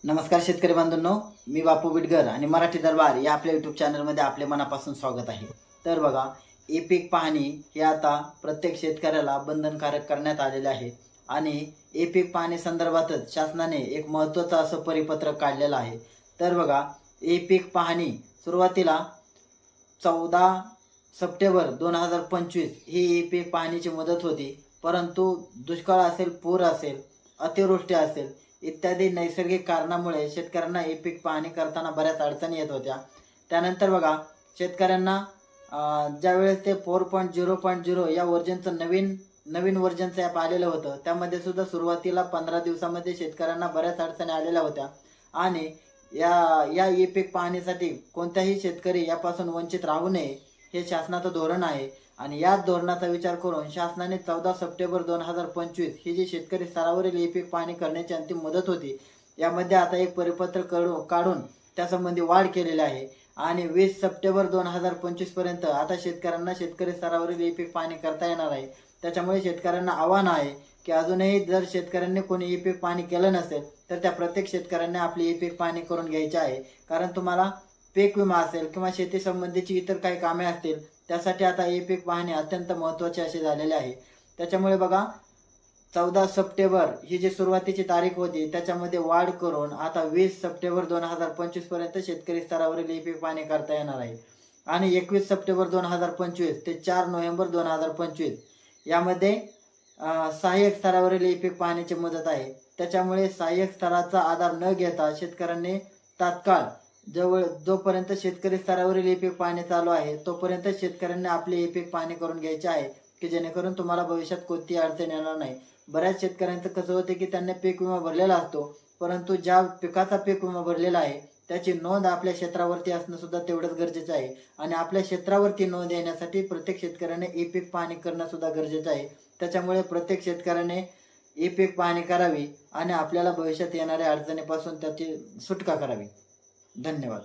नमस्कार शेतकरी बांधवांनो, मी बापू बिडगर आणि मराठी दरबार या आपल्या यूट्यूब चॅनलमध्ये आपले मनापासून स्वागत आहे। तर बघा, ई पीक पाहणी हे आता प्रत्येक शेतकऱ्याला बंधनकारक करण्यात आलेले आहे आणि ई पीक पाहणी संदर्भातच शासनाने एक महत्त्वाचं असं परिपत्रक काढलेलं आहे। तर बघा, ई पीक पाहणी सुरुवातीला 14 सप्टेंबर 2025 ही ई पीक पाहणीची मुदत होती, परंतु दुष्काळ असेल, पूर असेल, अतिवृष्टी असेल इत्यादी नैसर्गिक कारणामुळे शेतकऱ्यांना ई पीक पाहणी करताना बऱ्याच अडचणी येत होत्या। त्यानंतर बघा, शेतकऱ्यांना ज्यावेळेस ते 4.0.0 या व्हर्जनचं नवीन व्हर्जनचं ॲप आलेलं होतं, त्यामध्ये सुद्धा सुरुवातीला 15 दिवसामध्ये शेतकऱ्यांना बऱ्याच अडचणी आलेल्या होत्या आणि या ई पीक पाहणीसाठी कोणताही शेतकरी यापासून वंचित राहू नये हे शासनाचं धोरण आहे आणि याच धोरणाचा विचार करून शासनाने 14 सप्टेंबर 2025 ही जी शेतकरी स्तरावरील ई पीक पाहणी करण्याची अंतिम मुदत होती, यामध्ये आता एक परिपत्रक काढून त्यासंबंधी वाढ केलेली आहे आणि 20 सप्टेंबर 2025 पर्यंत आता शेतकऱ्यांना शेतकरी स्तरावरील ई पीक पाहणी करता येणार आहे। त्याच्यामुळे शेतकऱ्यांना आव्हान आहे की अजूनही जर शेतकऱ्यांनी कोणी ई पीक पाहणी केलं नसेल तर त्या प्रत्येक शेतकऱ्यांनी आपली ई पीक पाहणी करून घ्यायची आहे, कारण तुम्हाला पीक विमा असेल किंवा शेती संबंधीची इतर काही कामे असतील त्यासाठी आता ई पीक पाहणी अत्यंत महत्त्वाची अशी झालेली आहे। त्याच्यामुळे बघा, 14 सप्टेंबर ही जी सुरुवातीची तारीख होती त्याच्यामध्ये वाढ करून आता 20 सप्टेंबर 2025 पर्यंत शेतकरी स्तरावरील ई पीक पाहणी करता येणार आहे आणि 21 सप्टेंबर 2025 ते 4 नोव्हेंबर 2025 यामध्ये सहाय्यक स्तरावरील ई पीक पाहणीची मुदत आहे। त्याच्यामुळे सहाय्यक स्तराचा आधार न घेता शेतकऱ्यांनी तात्काळ जोपर्यंत शेतकरी स्तरावरील ई पीक पाहणी चालू आहे तोपर्यंत शेतकऱ्यांनी आपली ई पीक पाहणी करून घ्यायची आहे की जेणेकरून तुम्हाला भविष्यात कोणतीही अडचण येणार नाही। बऱ्याच शेतकऱ्यांचं कसं होतं की त्यांनी पीक विमा भरलेला असतो, परंतु ज्या पिकाचा पीक विमा भरलेला आहे त्याची नोंद आपल्या क्षेत्रावरती असणं सुद्धा तेवढंच गरजेचं आहे आणि आपल्या क्षेत्रावरती नोंद येण्यासाठी प्रत्येक शेतकऱ्याने ई पीक पाहणी करणं सुद्धा गरजेचं आहे। त्याच्यामुळे प्रत्येक शेतकऱ्याने ई पीक पाहणी करावी आणि आपल्याला भविष्यात येणाऱ्या अडचणीपासून त्याची सुटका करावी। धन्यवाद।